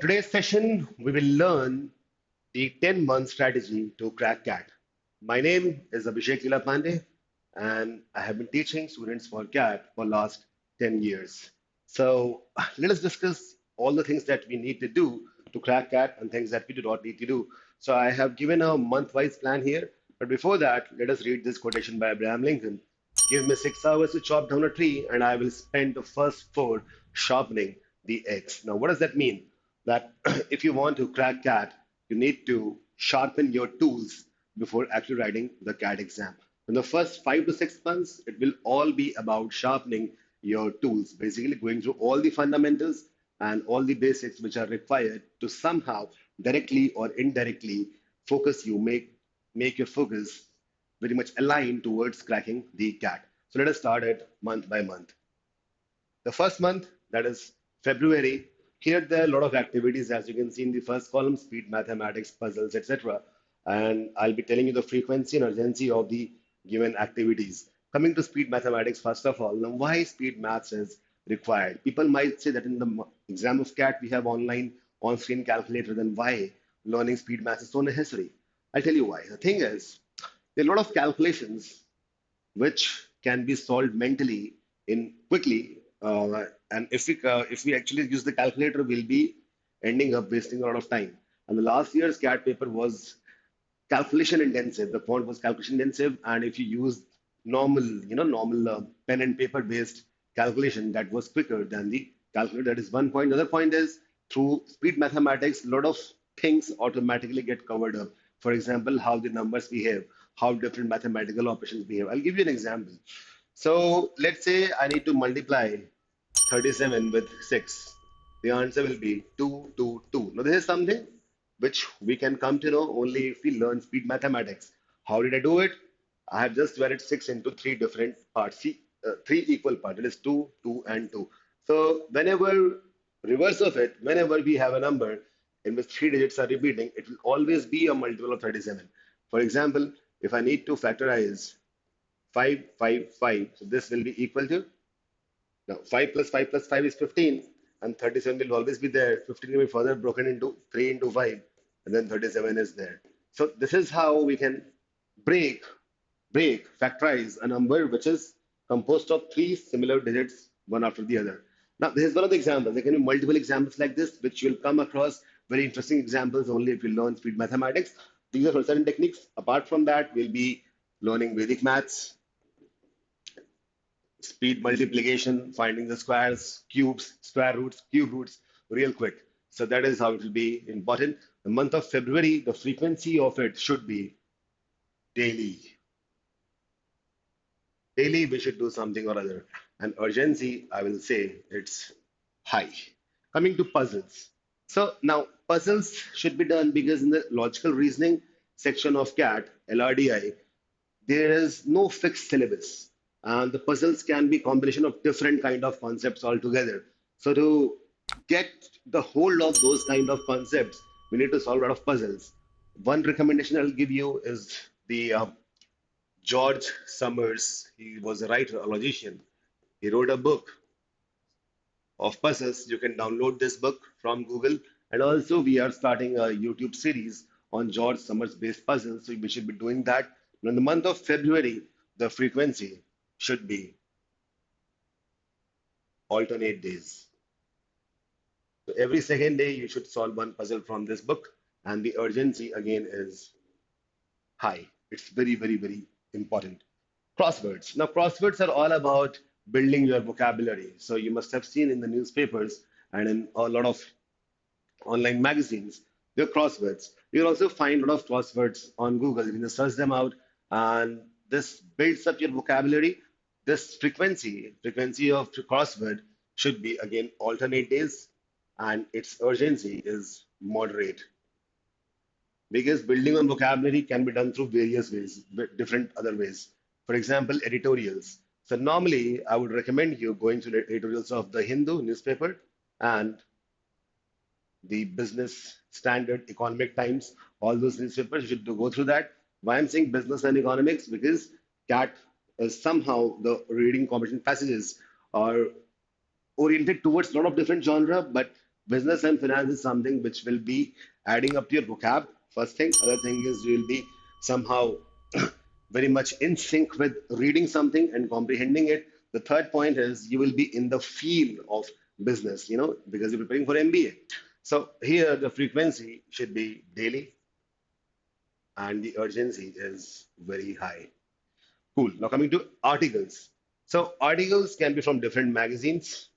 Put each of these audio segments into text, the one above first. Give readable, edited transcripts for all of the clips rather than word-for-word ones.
today's session, we will learn the 10-month strategy to crack CAT. My name is Abhishek Leela Pandey, and I have been teaching students for CAT for last 10 years. So let us discuss all the things that we need to do to crack CAT and things that we do not need to do. So I have given a month-wise plan here, but before that, let us read this quotation by Abraham Lincoln. Give me 6 hours to chop down a tree, and I will spend the first four sharpening the axe. Now, what does that mean? That if you want to crack CAT, you need to sharpen your tools before actually writing the CAT exam. In the first 5 to 6 months, it will all be about sharpening your tools, basically going through all the fundamentals and all the basics which are required to somehow directly or indirectly focus you, make your focus very much aligned towards cracking the CAT. So let us start it month by month. The first month, that is February, here there are a lot of activities as you can see in the first column, speed mathematics, puzzles, etc. And I'll be telling you the frequency and urgency of the given activities. Coming to speed mathematics, first of all, now why speed maths is required? People might say that in the exam of CAT we have online on-screen calculator, then why learning speed maths is so necessary? I'll tell you why. The thing is, there are a lot of calculations which can be solved mentally in quickly. And if we actually use the calculator, we'll be ending up wasting a lot of time. And the last year's CAT paper was calculation intensive. The font was calculation intensive, and if you use normal pen and paper based calculation, that was quicker than the calculator. That is one point. Another point is through speed mathematics, a lot of things automatically get covered up. For example, how the numbers behave, how different mathematical operations behave. I'll give you an example. So let's say I need to multiply 37 with 6. The answer will be 2, 2, 2. Now, this is something which we can come to know only if we learn speed mathematics. How did I do it? I have just divided 6 into three different parts. See, three equal parts. It is 2, 2, and 2. So, whenever reverse of it, whenever we have a number in which three digits are repeating, it will always be a multiple of 37. For example, if I need to factorize 5, 5, 5, so this will be equal to now, 5 plus 5 plus 5 is 15, and 37 will always be there. 15 will be further broken into 3 into 5, and then 37 is there. So this is how we can break, factorize a number which is composed of three similar digits, one after the other. Now, this is one of the examples. There can be multiple examples like this, which you'll come across very interesting examples only if you learn speed mathematics. These are for certain techniques. Apart from that, we'll be learning Vedic maths, speed multiplication, finding the squares, cubes, square roots, cube roots, real quick. So that is how it will be important. The month of February, the frequency of it should be daily. Daily, we should do something or other. And urgency, I will say it's high. Coming to puzzles. So now puzzles should be done because in the logical reasoning section of CAT, LRDI, there is no fixed syllabus, and the puzzles can be combination of different kind of concepts altogether. So to get the hold of those kind of concepts, we need to solve a lot of puzzles. One recommendation I'll give you is the George Summers. He was a writer, a logician. He wrote a book of puzzles. You can download this book from Google. And also, we are starting a YouTube series on George Summers based puzzles. So we should be doing that. And in the month of February, the frequency should be alternate days. So every second day, you should solve one puzzle from this book. And the urgency again is high. It's very, very, very important. Crosswords. Now, crosswords are all about building your vocabulary. So you must have seen in the newspapers and in a lot of online magazines, there are crosswords. You'll also find a lot of crosswords on Google. You can search them out, and this builds up your vocabulary. This frequency of crossword should be again alternate days, and its urgency is moderate because building on vocabulary can be done through various ways, different other ways. For example, editorials. So normally, I would recommend you going to the editorials of the Hindu newspaper and the Business Standard, Economic Times, all those newspapers. You should go through that. Why I'm saying business and economics? Because CAT is somehow the reading comprehension passages are oriented towards a lot of different genre, but Business and finance is something which will be adding up to your vocab. First thing. Other thing is you will be somehow very much in sync with reading something and comprehending it. The third point is you will be in the field of business, because you're preparing for MBA. So here the frequency should be daily and the urgency is very high. Cool. Now coming to articles. So articles can be from different magazines.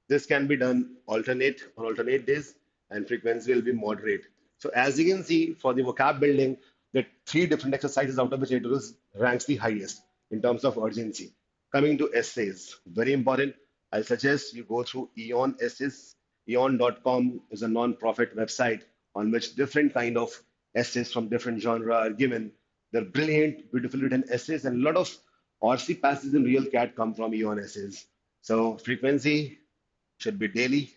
This can be done alternate days and frequency will be moderate. So as you can see for the vocab building, the three different exercises out of which it was ranks the highest in terms of urgency. Coming to essays, very important. I suggest you go through Eon Essays. Eon.com is a non-profit website on which different kind of essays from different genre are given. They're brilliant, beautifully written essays, and a lot of RC passages in real cat come from Eon Essays. So frequency should be daily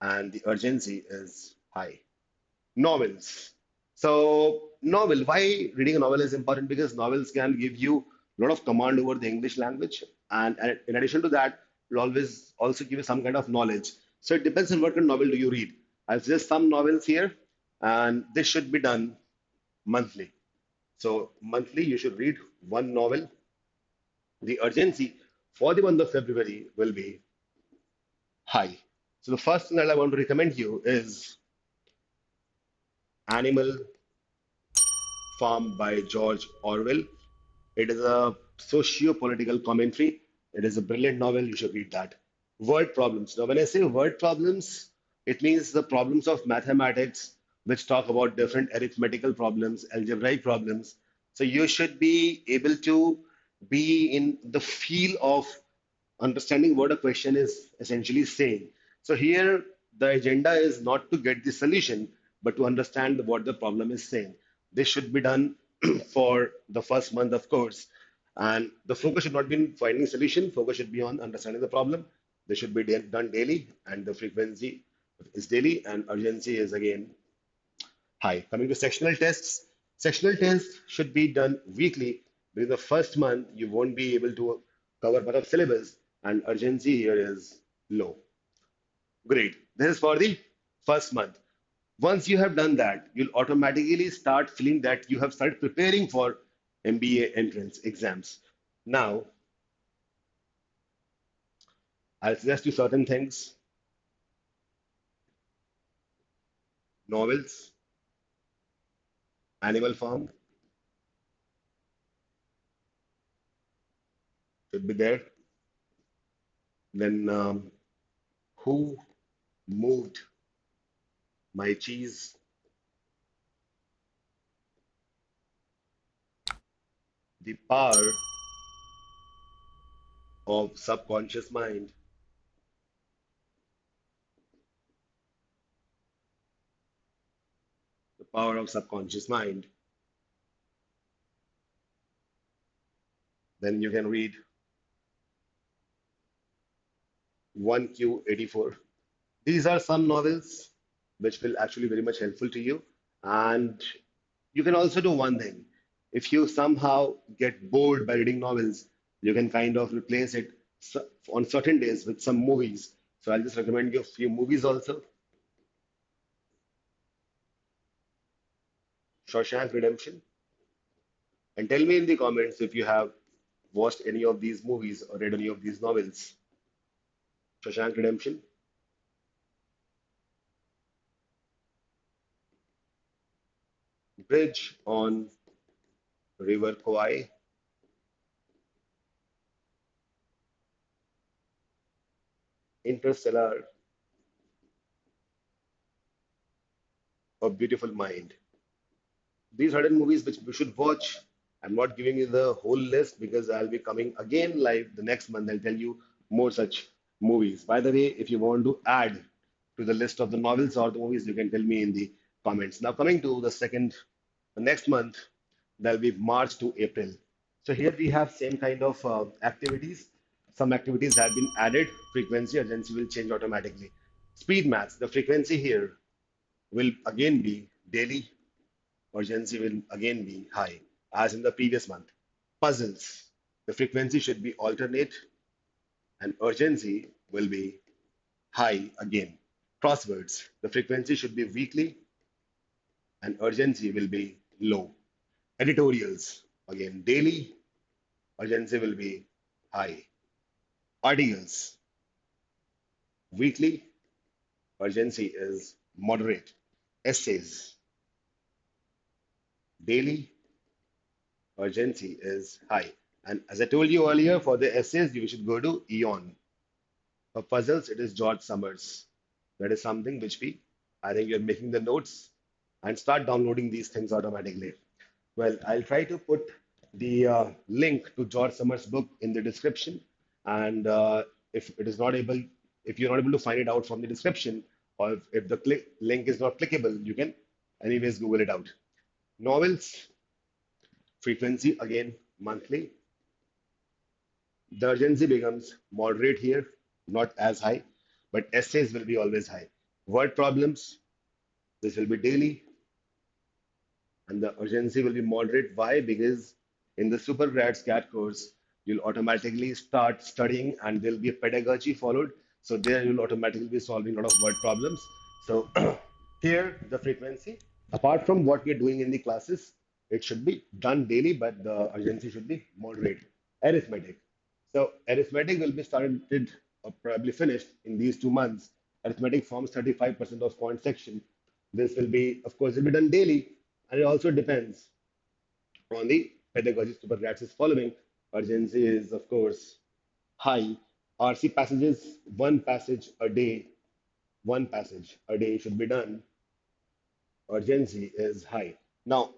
and the urgency is high. Novels. So, why reading a novel is important? Because novels can give you a lot of command over the English language, and in addition to that, will always also give you some kind of knowledge. So, it depends on what kind of novel do you read. I'll suggest some novels here, and this should be done monthly. So, monthly, you should read one novel. The urgency for the month of February will be high. So, the first thing that I want to recommend you is Animal Farm by George Orwell. It is a socio-political commentary. It is a brilliant novel. You should read that. Word problems. Now, when I say word problems, it means the problems of mathematics, which talk about different arithmetical problems, algebraic problems. So you should be able to be in the feel of understanding what a question is essentially saying. So here the agenda is not to get the solution, but to understand what the problem is saying. This should be done for the first month, of course. And the focus should not be in finding solution. Focus should be on understanding the problem. This should be done daily, and the frequency is daily, and urgency is again high. Coming to sectional tests should be done weekly. Within the first month, you won't be able to cover much of syllabus, and urgency here is low. Great. This is for the first month. Once you have done that, you'll automatically start feeling that you have started preparing for MBA entrance exams. Now, I'll suggest you certain things. Novels, Animal Farm should be there. Then, Who Moved My Cheese? The Power of Subconscious Mind. The Power of Subconscious Mind. Then you can read 1Q84. These are some novels which will actually very much helpful to you. And you can also do one thing. If you somehow get bored by reading novels, you can kind of replace it on certain days with some movies. So I'll just recommend you a few movies also. Shawshank Redemption. And tell me in the comments if you have watched any of these movies or read any of these novels. Shawshank Redemption, Bridge on River Kwai, Interstellar, A Beautiful Mind. These are the movies which you should watch. I'm not giving you the whole list because I'll be coming again live the next month. I'll tell you more such movies. By the way, if you want to add to the list of the novels or the movies, you can tell me in the comments. Now, coming to the next month, that'll be March to April. So here we have same kind of activities. Some activities have been added. Frequency, urgency will change automatically. Speed maths, the frequency here will again be daily, urgency will again be high, as in the previous month. Puzzles, the frequency should be alternate and urgency will be high again. Crosswords, the frequency should be weekly and urgency will be low. Editorials, again daily, urgency will be high. Articles, weekly, urgency is moderate. Essays, daily, urgency is high. And as I told you earlier, for the essays, you should go to Eon. For puzzles, it is George Summers. That is something which I think you're making the notes and start downloading these things automatically. Well, I'll try to put the link to George Summers' book in the description. And if it is not able, if you're not able to find it out from the description, or if the link is not clickable, you can anyways Google it out. Novels, frequency again monthly. The urgency becomes moderate here, not as high, but essays will be always high. Word problems, this will be daily, and the urgency will be moderate. Why? Because in the super grad scat course, you'll automatically start studying and there'll be a pedagogy followed. So there you'll automatically be solving a lot of word problems. So here the frequency, apart from what we're doing in the classes, it should be done daily, but the urgency should be moderate. Arithmetic. So arithmetic will be started or probably finished in these 2 months. Arithmetic forms 35% of point section. This will be, of course, will be done daily, and it also depends on the pedagogy supergrads is following. Urgency is, of course, high. RC passages, one passage a day should be done. Urgency is high. Now,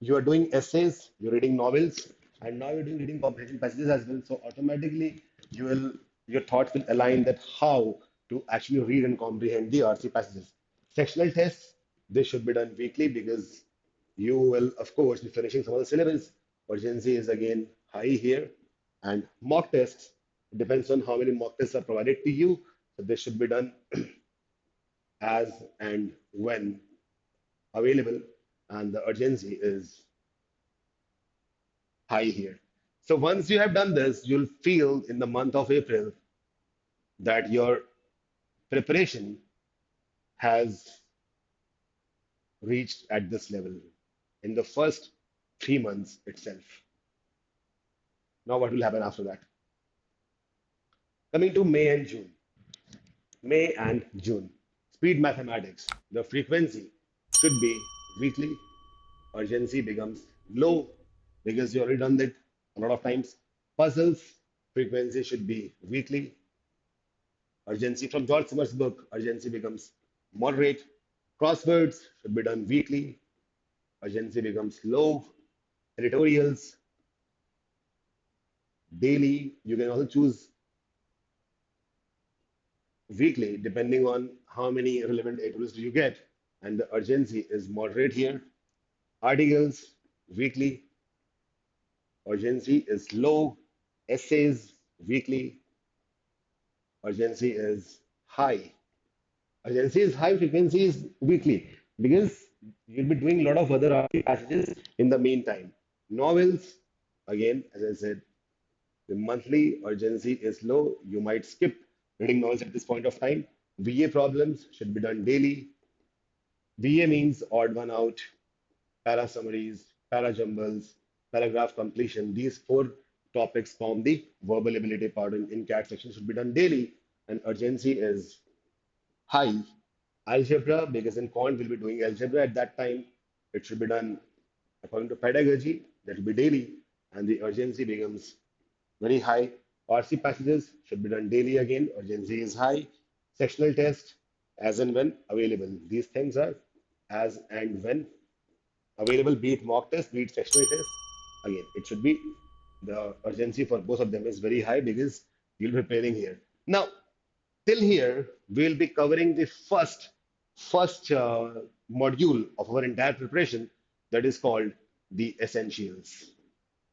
you are doing essays, you're reading novels, and now you're doing reading comprehension passages as well. So automatically, you will your thoughts will align that how to actually read and comprehend the RC passages. Sectional tests, this should be done weekly because you will, of course, be finishing some of the syllabus. Urgency is again high here. And mock tests, it depends on how many mock tests are provided to you. So this should be done as and when available. And the urgency is high here. So once you have done this, you'll feel in the month of April that your preparation has reached at this level in the first 3 months itself. Now, what will happen after that? Coming to May and June. May and June. Speed mathematics. The frequency should be weekly. Urgency becomes low because you already done that a lot of times. Puzzles, frequency should be weekly. Urgency from George Summers' book, urgency becomes moderate. Crosswords should be done weekly. Urgency becomes low. Editorials, daily. You can also choose weekly depending on how many relevant editorials do you get. And the urgency is moderate here. Articles, weekly. Urgency is low. Essays, weekly. Urgency is high. Urgency is high, frequency is weekly because you'll be doing a lot of other RP passages in the meantime. Novels, again, as I said, the monthly urgency is low. You might skip reading novels at this point of time. VA problems should be done daily. VA means odd one out, para summaries, para jumbles, paragraph completion. These four topics form the verbal ability part in CAT section should be done daily. And urgency is high. Algebra, because in quant we'll be doing algebra at that time. It should be done according to pedagogy, that will be daily, and the urgency becomes very high. RC passages should be done daily again, urgency is high. Sectional test, as and when available. These things are as and when available, be it mock test, be it sectional test. Again, it should be the urgency for both of them is very high because you'll be preparing here. Now, till here, we'll be covering the first module of our entire preparation that is called the essentials.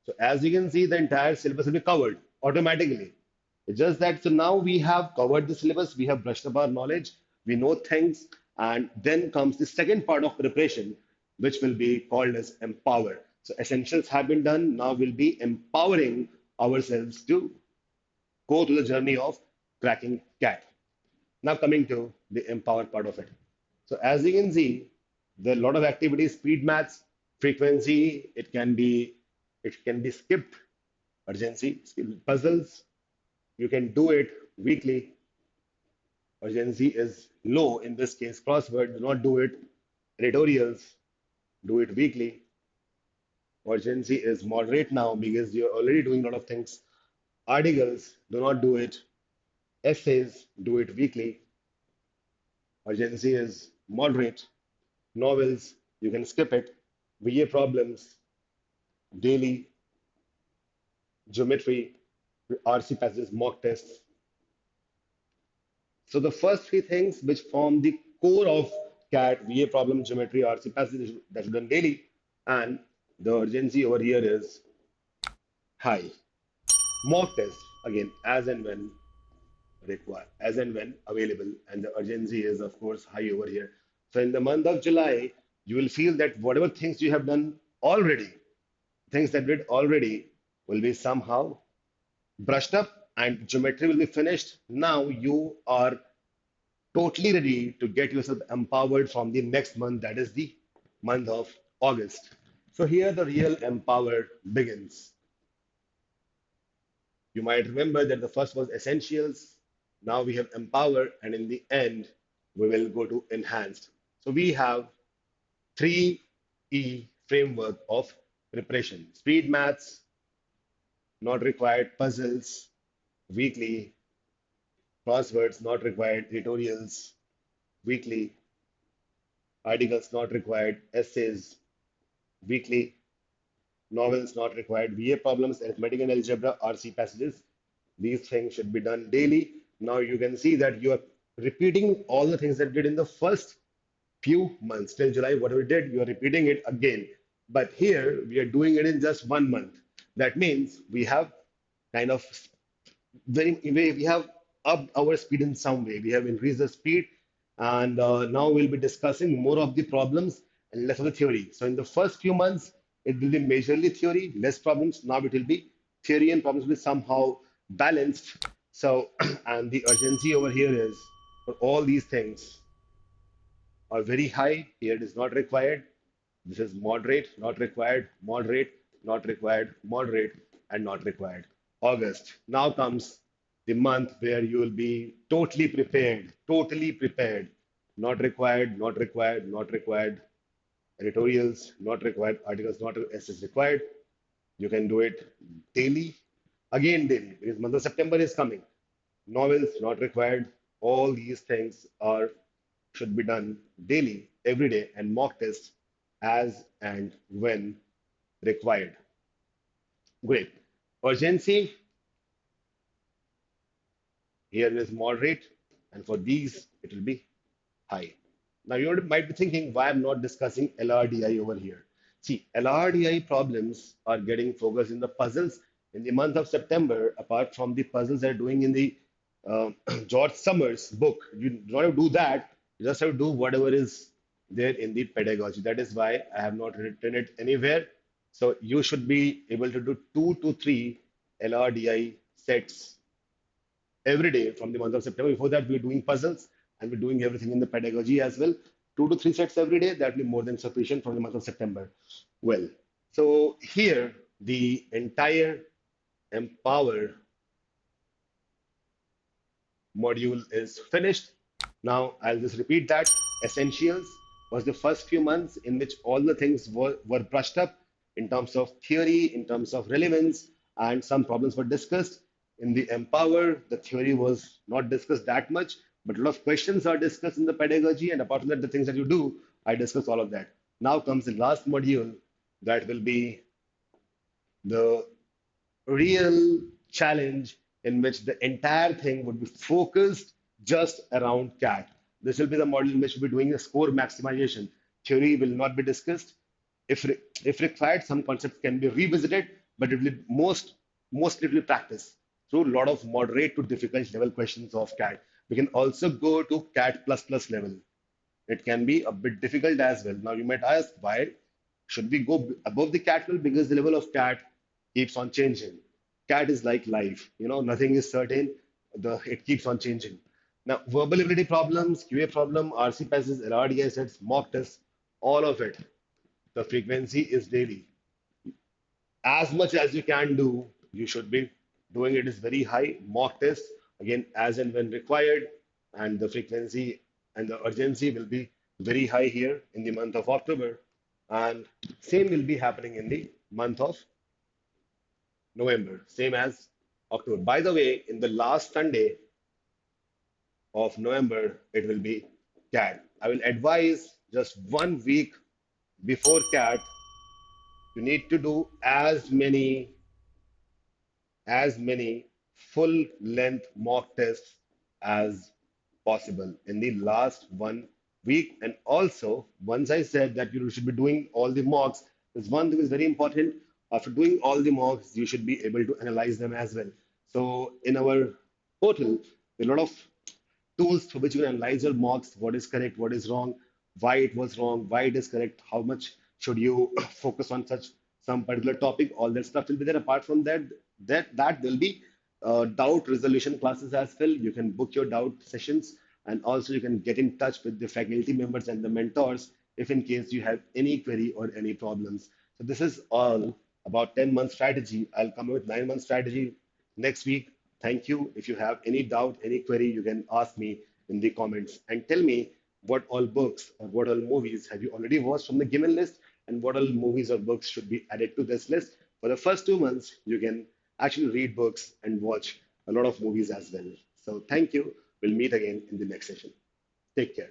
So as you can see, the entire syllabus will be covered automatically. It's just that so now we have covered the syllabus, we have brushed up our knowledge, we know things, and then comes the second part of preparation, which will be called as empower. So essentials have been done. Now we'll be empowering ourselves to go to the journey of cracking CAT. Now coming to the empower part of it. So as you can see, there are a lot of activities, speed maths, frequency, it can be skipped, urgency, puzzles, you can do it weekly. Urgency is low in this case. Crossword, do not do it. Editorials, do it weekly. Urgency is moderate now because you're already doing a lot of things. Articles, do not do it. Essays, do it weekly. Urgency is moderate. Novels, you can skip it. VA problems, daily. Geometry, RC passages, mock tests. So the first three things which form the core of CAT, VA problem, geometry, RC passages that you done daily, and the urgency over here is high. Mock test, again, as and when required, as and when available, and the urgency is, of course, high over here. So in the month of July, you will feel that whatever things you have done already, things that did already, will be somehow brushed up and geometry will be finished. Now you are totally ready to get yourself empowered from the next month, that is the month of August. So here the real empower begins. You might remember that the first was essentials. Now we have empower, and in the end, we will go to enhanced. So we have 3E framework of preparation. Speed maths, not required, puzzles, weekly, crosswords, not required, tutorials, weekly, articles, not required, essays, weekly, novels, not required, VA problems, arithmetic and algebra, RC passages. These things should be done daily. Now you can see that you are repeating all the things that did in the first few months till July, whatever you did, you are repeating it again. But here we are doing it in just 1 month. That means we have kind of we have upped our speed in some way. We have increased the speed, and now we'll be discussing more of the problems and less of the theory. So in the first few months, it will be majorly theory, less problems. Now it will be theory and problems will be somehow balanced. So, and the urgency over here is for all these things are very high. Here it is not required. This is moderate, not required, moderate, not required, moderate, and not required. August. Now comes the month where you will be totally prepared, totally prepared. Not required, not required, not required. Editorials, not required. Articles, not essays required. You can do it daily. Again, daily, because month of September is coming. Novels, not required. All these things are should be done daily, every day, and mock tests as and when required. Great. Urgency, here is moderate, and for these, it will be high. Now, you might be thinking why I'm not discussing LRDI over here. See, LRDI problems are getting focused in the puzzles in the month of September, apart from the puzzles they're doing in the uh, George Summers book. You don't have to do that, you just have to do whatever is there in the pedagogy. That is why I have not written it anywhere. So you should be able to do 2 to 3 LRDI sets every day from the month of September. Before that, we're doing puzzles and we're doing everything in the pedagogy as well. 2 to 3 sets every day, that will be more than sufficient from the month of September. Well, so here the entire Empower module is finished. Now I'll just repeat that. Essentials was the first few months in which all the things were brushed up in terms of theory, in terms of relevance, and some problems were discussed. In the Empower, the theory was not discussed that much, but a lot of questions are discussed in the pedagogy, and apart from that, the things that you do, I discuss all of that. Now comes the last module that will be the real challenge in which the entire thing would be focused just around CAT. This will be the model in which we'll be doing a score maximization. Theory will not be discussed. If required, some concepts can be revisited, but it will be mostly it will be practice through a lot of moderate to difficult level questions of CAT. We can also go to CAT plus plus level. It can be a bit difficult as well. Now you might ask, why should we go above the cat level? Because the level of cat keeps on changing. Cat is like life, nothing is certain. the it keeps on changing. Now, verbal ability problems, QA problem, RC passes, LRDI sets, mock tests, all of it. The frequency is daily. As much as you can do, you should be doing it is very high. Mock tests, again, as and when required, and the frequency and the urgency will be very high here in the month of October. And same will be happening in the month of November, same as October. By the way, in the last Sunday of November, it will be CAT. I will advise just 1 week before CAT, you need to do as many full length mock tests as possible in the last 1 week. And also, once I said that you should be doing all the mocks, there's one thing is very important. After doing all the mocks, you should be able to analyze them as well. So in our portal, there are a lot of tools through which you can analyze your mocks, what is correct, what is wrong, why it was wrong, why it is correct, how much should you focus on such some particular topic. All that stuff will be there. Apart from that, that will be doubt resolution classes as well. You can book your doubt sessions, and also you can get in touch with the faculty members and the mentors if in case you have any query or any problems. So this is all about 10-month strategy. I'll come up with 9-month strategy next week. Thank you. If you have any doubt, any query, you can ask me in the comments and tell me what all books or what all movies have you already watched from the given list, and what all movies or books should be added to this list. For the first 2 months, you can actually read books and watch a lot of movies as well. So thank you. We'll meet again in the next session. Take care.